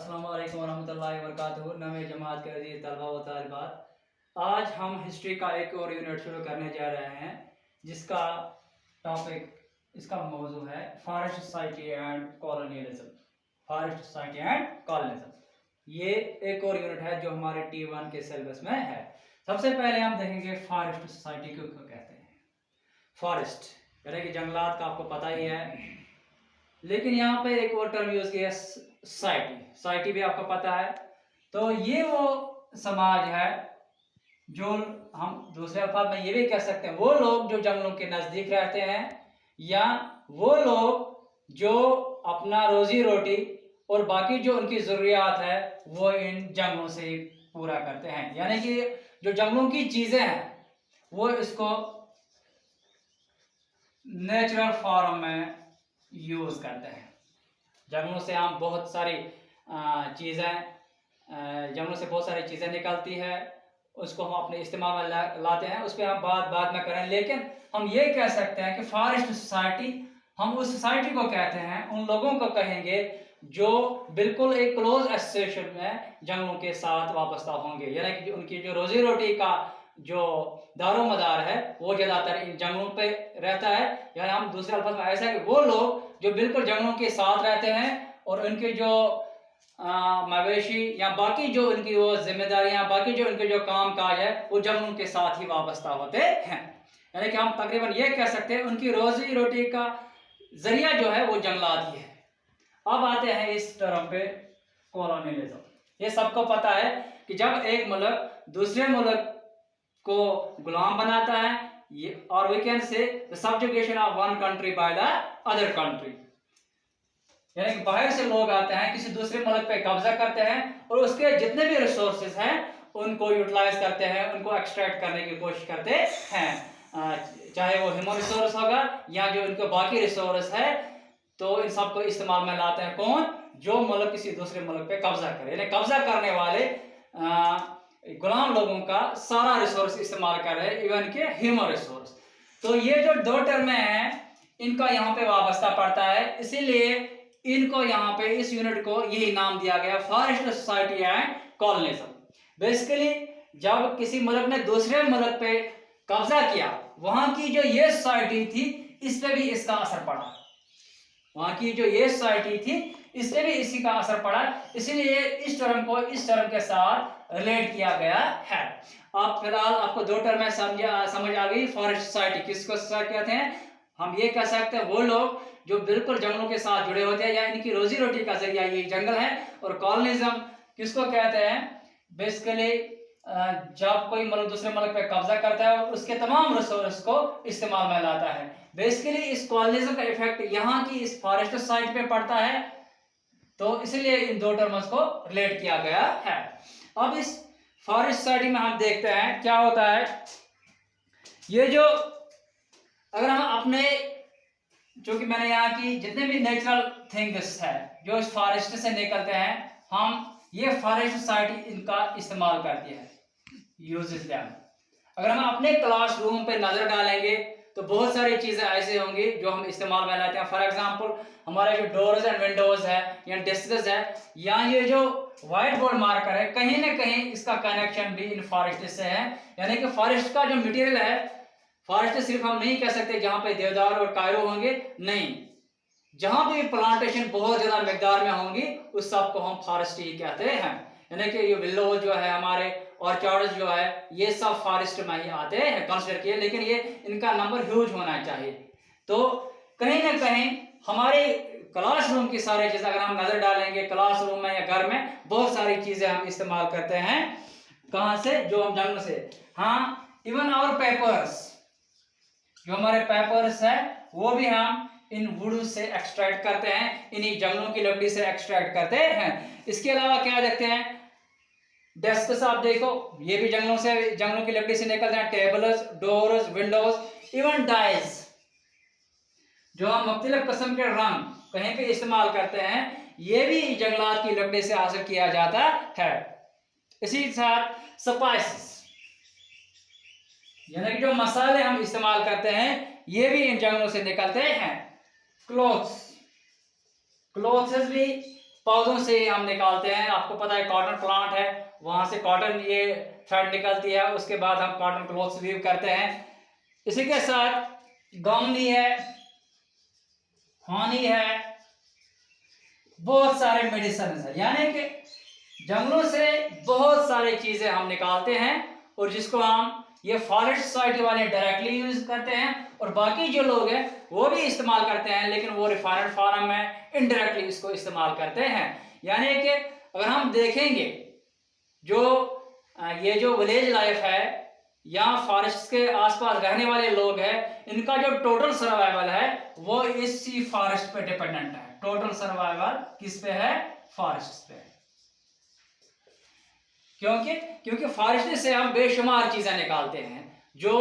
अस्सलामु अलैकुम वरहमतुल्लाहि वबरकातुहू। नवे जमात के अजीज़ तलबा व तालिबात, आज हम हिस्ट्री का एक और यूनिट शुरू करने जा रहे हैं जिसका टॉपिक, इसका मौजू है forest society and colonialism. Forest society and colonialism ये एक और यूनिट है जो हमारे T1 के सिलेबस में है। सबसे पहले हम देखेंगे फॉरेस्ट सोसाइटी को क्यों कहते हैं। फॉरेस्ट यानी कि जंगलात का आपको पता ही है, लेकिन यहाँ पे एक और टर्म यूज किया सोसाइटी। सोसाइटी भी आपको पता है। तो ये वो समाज है जो हम दूसरे अल्फाज में ये भी कह सकते हैं, वो लोग जो जंगलों के नजदीक रहते हैं या वो लोग जो अपना रोजी रोटी और बाकी जो उनकी जरूरियात है वो इन जंगलों से पूरा करते हैं। यानी कि जो जंगलों की चीजें हैं वो इसको नेचुरल फॉर्म में यूज करते हैं। जंगलों से हम बहुत सारी जंगलों से बहुत सारी चीज़ें निकलती है, उसको हम अपने इस्तेमाल में लाते हैं। उस पर हम बाद में करें, लेकिन हम ये कह सकते हैं कि फॉरेस्ट सोसाइटी, हम उस सोसाइटी को कहते हैं, उन लोगों को कहेंगे जो बिल्कुल एक क्लोज एसोसिएशन में जंगलों के साथ वाबस्ता होंगे। यानी कि उनकी जो रोजी रोटी का जो दारोमदार है वो ज़्यादातर इन जंगलों पे रहता है। यानी हम दूसरे अल्फाज में ऐसा है कि वो लोग जो बिल्कुल जंगलों के साथ रहते हैं और उनके जो मवेशी या बाकी जो उनकी वो जिम्मेदारियां, बाकी जो उनके जो काम काज है वो जंगलों के साथ ही वाबस्ता होते हैं। यानी कि हम तकरीबन ये कह सकते हैं उनकी रोजी रोटी का जरिया जो है वो जंगलात ही है। अब आते हैं इस टर्म पे कॉलोनियलिज्म। ये सबको पता है कि जब एक मुल्क दूसरे मुल्क को गुलाम बनाता है, ये और we can say the subjugation of one country by the other country. यानी कि बाहर से लोग आते हैं, किसी दूसरे मुल्क पे कब्जा करते हैं और उसके जितने भी रिसोर्सेज हैं उनको यूटिलाइज करते हैं, उनको एक्सट्रैक्ट करने की कोशिश करते हैं। चाहे वो ह्यूमन रिसोर्स होगा या जो उनको बाकी रिसोर्स है, तो इन सबको इस्तेमाल में लाते हैं कौन? जो मुल्क किसी दूसरे मुल्क पे कब्जा करे। यानी कब्जा करने वाले गुलाम लोगों का सारा रिसोर्स इस्तेमाल कर रहे हैं, इवन के ह्यूमन रिसोर्स। तो ये जो दो टर्म हैं इनका यहाँ पे वाबस्ता पड़ता है, इसीलिए इनको यहाँ पे इस यूनिट को यही नाम दिया गया, forest society and colonialism. Basically जब किसी मुल्क ने दूसरे मुल्क पे कब्जा किया, वहां की जो ये सोसाइटी थी इस पे भी इसका असर पड़ा। वहां की जो ये सोसाइटी थी इस पे भी इसी का असर पड़ा, इसीलिए इस टर्म को इस टर्म के साथ रिलेट किया गया है। अब फिलहाल आपको दो टर्म समझ आ गई। फॉरेस्ट सोसाइटी किसको कहते हैं? हम ये कह सकते हैं वो लोग जो बिल्कुल जंगलों के साथ जुड़े होते हैं या इनकी रोजी रोटी का जरिया ये जंगल है। और कॉलोनिज्म किसको कहते हैं? बेसिकली जब कोई मुल्क दूसरे मुल्क पे कब्जा करता है और उसके तमाम रिसोर्स को इस्तेमाल में लाता है। बेसिकली इस कॉलोनिज्म का इफेक्ट यहाँ की इस फॉरेस्ट सोसाइटी पे पड़ता है, तो इसलिए इन दो टर्म्स को रिलेट किया गया है। अब इस फॉरेस्ट सोसाइटी में हम देखते हैं क्या होता है। ये जो अगर हम अपने जो कि मैंने यहाँ की जितने भी नेचुरल थिंग्स है जो इस फॉरेस्ट से निकलते हैं, हम ये फॉरेस्ट सोसाइटी इनका इस्तेमाल करती है, यूजेस them। अगर हम अपने क्लासरूम पे नजर डालेंगे तो बहुत सारी चीजें ऐसे होंगी जो हम इस्तेमाल में लाते हैं। फॉर एग्जांपल हमारे जो डोर्स एंड विंडोज है या डेस्क्स है या ये जो व्हाइट बोर्ड मार्कर है, कहीं ना कहीं इसका कनेक्शन भी इन फॉरेस्ट से है। यानी कि फॉरेस्ट का जो मटेरियल है, फॉरेस्ट सिर्फ हम नहीं कह सकते जहां पे देवदार और कायरो होंगे, नहीं, जहां पे प्लांटेशन बहुत ज्यादा मिकदार में होंगी उस सब को हम फॉरेस्ट ही कहते हैं। यानी कि ये विल्लो जो है, हमारे ऑर्चार्ड्स जो है, ये सब फॉरेस्ट में ही आते हैं कंसिडर किए, लेकिन ये इनका नंबर ह्यूज होना चाहिए। तो कहीं ना कहीं हमारे क्लासरूम की सारी चीजें अगर हम नजर डालेंगे क्लासरूम में या घर में, बहुत सारी चीजें हम इस्तेमाल करते हैं। कहां से? जो हम जंगल से। हाँ, इवन आवर पेपर्स, जो हमारे पेपर्स है वो भी हम इन वुड से एक्सट्रैक्ट करते हैं, इन्हीं जंगलों की लकड़ी से एक्सट्रैक्ट करते हैं। इसके अलावा क्या देखते हैं? डेस्क आप देखो, ये भी जंगलों की लकड़ी से निकलते हैं। Tables, doors, windows, even dies, जो हम मुख्तलिफ किस्म के रंग कहीं पे इस्तेमाल करते हैं, ये भी जंगलात की लकड़ी से हासिल किया जाता है। इसी साथ स्पाइसेस, यानी कि जो मसाले हम इस्तेमाल करते हैं ये भी इन जंगलों से निकलते हैं। क्लोथ्स भी पौधों से हम निकालते हैं। आपको पता है कॉटन प्लांट है, वहां से कॉटन ये थ्रेड निकलती है, उसके बाद हम कॉटन क्लॉथ्स वीव करते हैं। इसी के साथ गाउनी है, हानी है, बहुत सारे मेडिसिन है, यानी कि जंगलों से बहुत सारी चीजें हम निकालते हैं और जिसको हम ये फॉरेस्ट सोसाइटी वाले डायरेक्टली यूज करते हैं और बाकी जो लोग हैं वो भी इस्तेमाल करते हैं, लेकिन वो रिफाइनड फॉर्म में इनडायरेक्टली इसको इस्तेमाल करते हैं। यानी कि अगर हम देखेंगे जो ये जो विलेज लाइफ है या फॉरेस्ट के आसपास रहने वाले लोग हैं, इनका जो टोटल सर्वाइवल है वो इसी फॉरेस्ट पे डिपेंडेंट है। टोटल सर्वाइवल किस पे है? फॉरेस्ट पे। क्योंकि फॉरेस्ट से हम बेशुमार चीजें निकालते हैं जो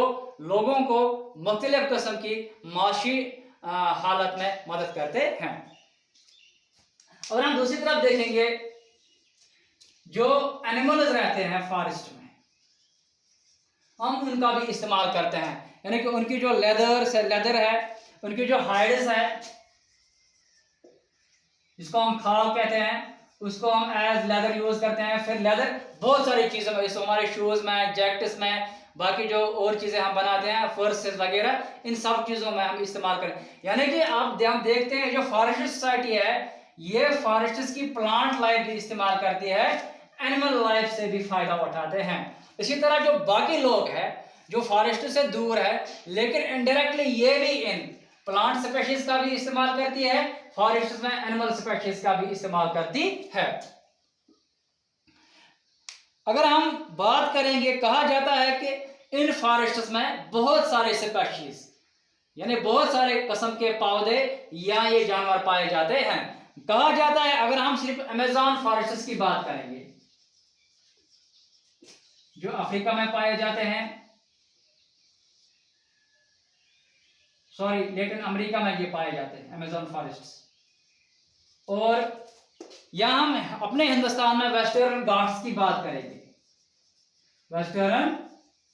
लोगों को मुख्तलिफ किस्म की माशी हालत में मदद करते हैं। और हम दूसरी तरफ देखेंगे जो एनिमल्स रहते हैं फॉरेस्ट में, हम उनका भी इस्तेमाल करते हैं, यानी कि उनकी जो लेदर है, उनकी जो हाइड्स है, जिसको हम खाल कहते हैं, उसको हम एज लेदर यूज करते हैं। फिर लेदर बहुत सारी चीजों में, जैसे हमारे शूज में, जैकेट्स में, बाकी जो और चीजें हम बनाते हैं फर्सेस वगैरह, इन सब चीजों में हम इस्तेमाल करें। यानी कि आप हम देखते हैं जो फॉरेस्ट सोसाइटी है ये फॉरेस्ट की प्लांट लाइफ भी इस्तेमाल करती है, एनिमल लाइफ से भी फायदा उठाते हैं। इसी तरह जो बाकी लोग हैं जो फॉरेस्ट से दूर है लेकिन इनडायरेक्टली ये भी इन प्लांट स्पेशीज का भी इस्तेमाल करती है, फॉरेस्ट में एनिमल स्पेशीज का भी इस्तेमाल करती है। अगर हम बात करेंगे, कहा जाता है कि इन फॉरेस्ट में बहुत सारे स्पेशीज यानी बहुत सारे किस्म के पौधे या ये जानवर पाए जाते हैं। कहा जाता है अगर हम सिर्फ अमेज़न फॉरेस्ट की बात करेंगे जो अफ्रीका में पाए जाते हैं, लेटिन अमेरिका में ये पाए जाते हैं अमेज़न फॉरेस्ट, और यहां हम अपने हिंदुस्तान में वेस्टर्न घाट्स की बात करेंगे। वेस्टर्न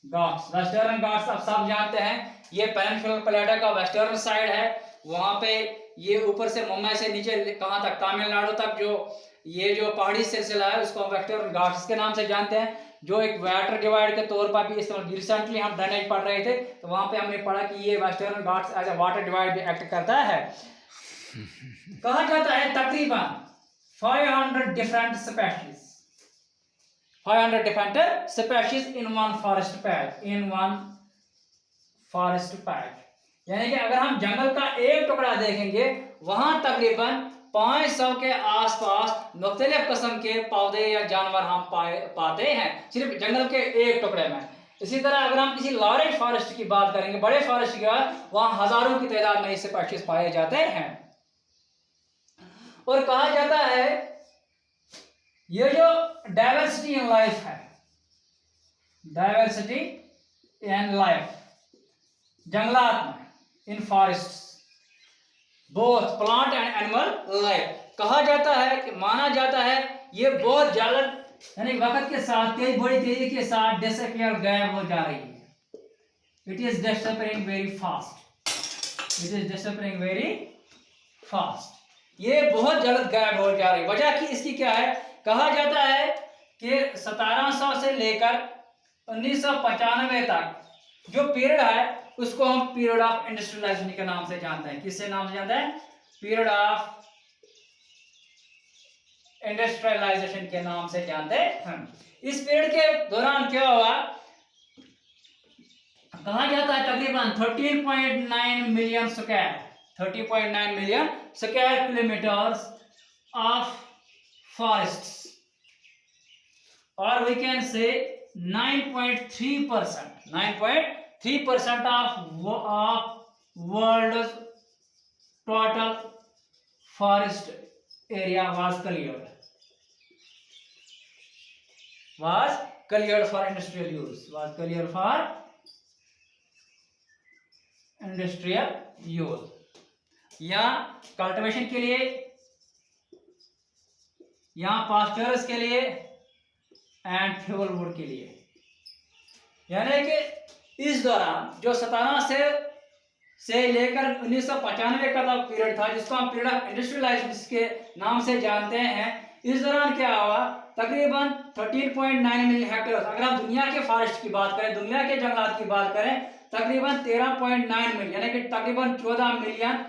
घाट्स आप सब जानते हैं, ये पेनिनसुलर प्लेटो का वेस्टर्न साइड है। वहां पे ये ऊपर से मुंबई से नीचे कहां तक, तमिलनाडु तक जो ये जो पहाड़ी सिलसिला है उसको हम वेस्टर्न घाट्स के नाम से जानते हैं, जो एक वाटर डिवाइड के तौर पर भी इस्तेमाल। रिसेंटली हम ड्रेनेज पढ़ रहे थे तो वहां पे हमने पढ़ा कि ये western Ghats as a water divide भी एक्ट करता है। कहा जाता है तकरीबन 500 different species, 500 different species in one forest patch, यानी कि अगर हम जंगल का एक टुकड़ा देखेंगे वहां तकरीबन 500 के आसपास मुख्तलिफ किस्म के पौधे या जानवर हम पाते हैं सिर्फ जंगल के एक टुकड़े में। इसी तरह अगर हम किसी लार्ज फॉरेस्ट की बात करेंगे, बड़े फॉरेस्ट की बात, वहां हजारों की तादाद में स्पेशीज पाए जाते हैं। और कहा जाता है ये जो डाइवर्सिटी इन लाइफ है, डाइवर्सिटी इन लाइफ जंगलात में, इन forest both plant and animal life, कहा जाता है कि माना जाता है ये बहुत जल्द यानी वक्त के साथ बड़ी तेजी के साथ डिसअपीयर, गायब हो जा रही है। It is disappearing very fast, it is disappearing very fast, ये बहुत जल्द गायब हो जा रही है। वजह की इसकी क्या है? कहा जाता है कि 1700 से लेकर 1995 तक जो पीरियड है उसको हम पीरियड ऑफ इंडस्ट्रियलाइजेशन के नाम से जानते हैं। किससे नाम से जानते हैं? पीरियड ऑफ इंडस्ट्रियलाइजेशन के नाम से जानते हैं। इस पीरियड के दौरान क्या हुआ? कहा जाता है तकरीबन 13.9 million square 30.9 million square kilometers of forests, or we can say 9.3% of world's total forest area was cleared for industrial use, या कल्टीवेशन के लिए या पास्चर्स के लिए एंड फ्यूल वुड के लिए। यानी कि इस दौरान जो 17 से से लेकर 1995 का पीरियड था, जिसको हम पीरियड ऑफ इंडस्ट्रियलाइजेशन के नाम से जानते हैं। इस दौरान क्या हुआ, तकरीबन 13.9 मिलियन हेक्टेयर, अगर हम दुनिया के फॉरेस्ट की बात करें, दुनिया के जंगलात की बात करें, तकरीबन 13.9 मिलियन यानी कि तकरीबन 14 मिलियन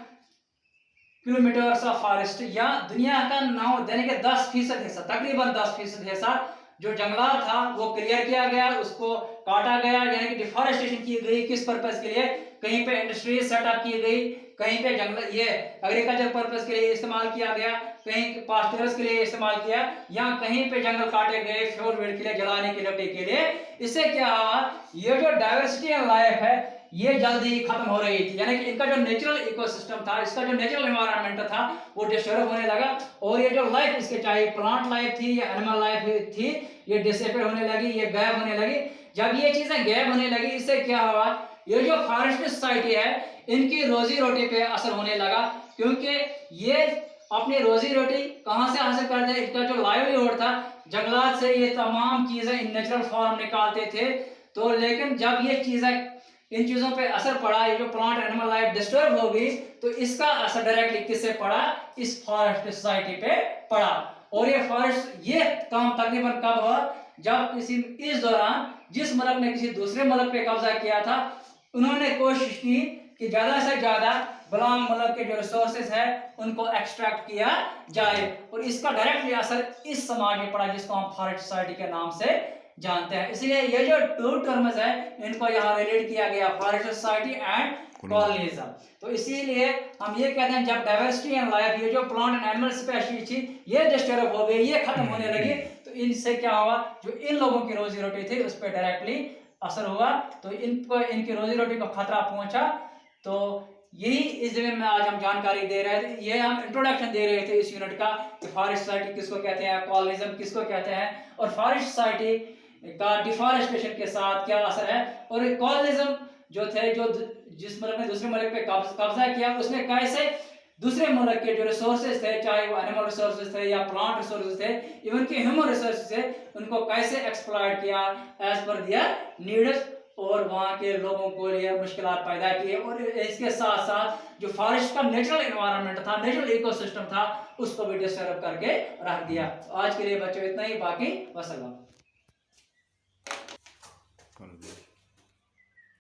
किलोमीटर ऑफ फॉरेस्ट, या दुनिया का 9 यानी कि 10% हिस्सा, तकरीबन 10% हिस्सा जो जंगलात था वो क्लियर किया गया, उसको काटा गया, यानी कि डिफॉरेस्टेशन की गई। किस पर्पस के लिए, कहीं पे इंडस्ट्रीज सेटअप की गई, कहीं पे जंगल ये एग्रीकल्चर पर्पस के लिए इस्तेमाल किया गया, कहीं पास्चर्स के लिए इस्तेमाल किया, या कहीं पे जंगल काटे गए फ्यूल वेड के लिए, जलाने के लकड़ी के लिए। इससे क्या हुआ, ये जो डाइवर्सिटी ऑफ लाइफ है ये जल्दी ही खत्म हो रही थी, यानी कि इनका जो नेचुरल इकोसिस्टम था, इसका जो नेचुरल एनवायरनमेंट था वो डिस्टर्ब होने लगा, और ये जो लाइफ इसके चाहे प्लांट लाइफ थी या एनिमल लाइफ थी, ये डिसअपियर होने लगी, ये गायब होने लगी। जब ये चीजें गायब होने लगी, इससे क्या हुआ, ये जो फॉरेस्ट सोसाइटी है इनकी रोजी रोटी पे असर होने लगा, क्योंकि ये अपनी रोजी रोटी कहां से हासिल करते, इसका जो लाइवलीहुड था जंगलात से ये तमाम चीजें इन नेचुरल फॉर्म निकालते थे। तो लेकिन जब ये चीजें, इन चीजों पे असर पड़ा, ये जो प्लांट एनिमल लाइफ डिस्टर्ब हो गई, तो इसका असर डायरेक्टली किससे पड़ा, इस फॉरेस्ट सोसाइटी पे पड़ा। और ये फॉरेस्ट, ये काम तकरीबन कब हुआ, जब किसी, इस दौरान जिस मुल्क ने किसी दूसरे मुल्क पे कब्जा किया था, उन्होंने कोशिश की कि ज्यादा से ज्यादा गुलाम मुल्क के जो रिसोर्सेज है उनको एक्सट्रैक्ट किया जाए, और इसका डायरेक्टली असर इस समाज में पड़ा जिसको हम फॉरेस्ट सोसाइटी के नाम से जानते हैं। इसलिए ये जो टू टर्म्स है इनको यहाँ रिलेट किया गया, फॉरेस्ट सोसाइटी एंड कॉलोनिज्म। तो इसीलिए हम ये कहते हैं जब डाइवर्सिटी एंड लाइफ, ये जो प्लांट एंड एनिमल स्पीशीज थी ये डिस्टर्ब हो गई, ये खत्म होने लगी, तो इनसे क्या हुआ, जो इन लोगों की रोजी रोटी थी उस पर डायरेक्टली असर हुआ, तो इनको, इनकी रोजी रोटी को खतरा पहुंचा। तो यही इस जगह में आज हम जानकारी दे रहे थे, ये हम इंट्रोडक्शन दे रहे थे इस यूनिट का कि फॉरेस्ट सोसाइटी किसको कहते हैं, कॉलोनिज्म किसको कहते हैं, और फॉरेस्ट सोसाइटी का डिफॉरेस्टेशन के साथ क्या असर है, और कॉलोनिज्म जो थे, जो जिस मुल्क ने दूसरे मुल्क पे कब्जा किया, उसने कैसे दूसरे मुल्क के जो रिसोर्सेज थे, चाहे वो एनिमल रिसोर्सेज थे या प्लांट रिसोर्सेज थे, इवन के ह्यूमन रिसोर्सेज थे, उनको कैसे एक्सप्लॉइट किया एज पर दियर नीड्स, और वहाँ के लोगों को लिए मुश्किलात पैदा किए, और इसके साथ साथ जो फॉरेस्ट का नेचुरल एनवायरनमेंट था, नेचुरल इकोसिस्टम था, उसको भी डिस्टर्ब करके रख दिया। आज के लिए बच्चों इतना ही, बाकी वसल्लम।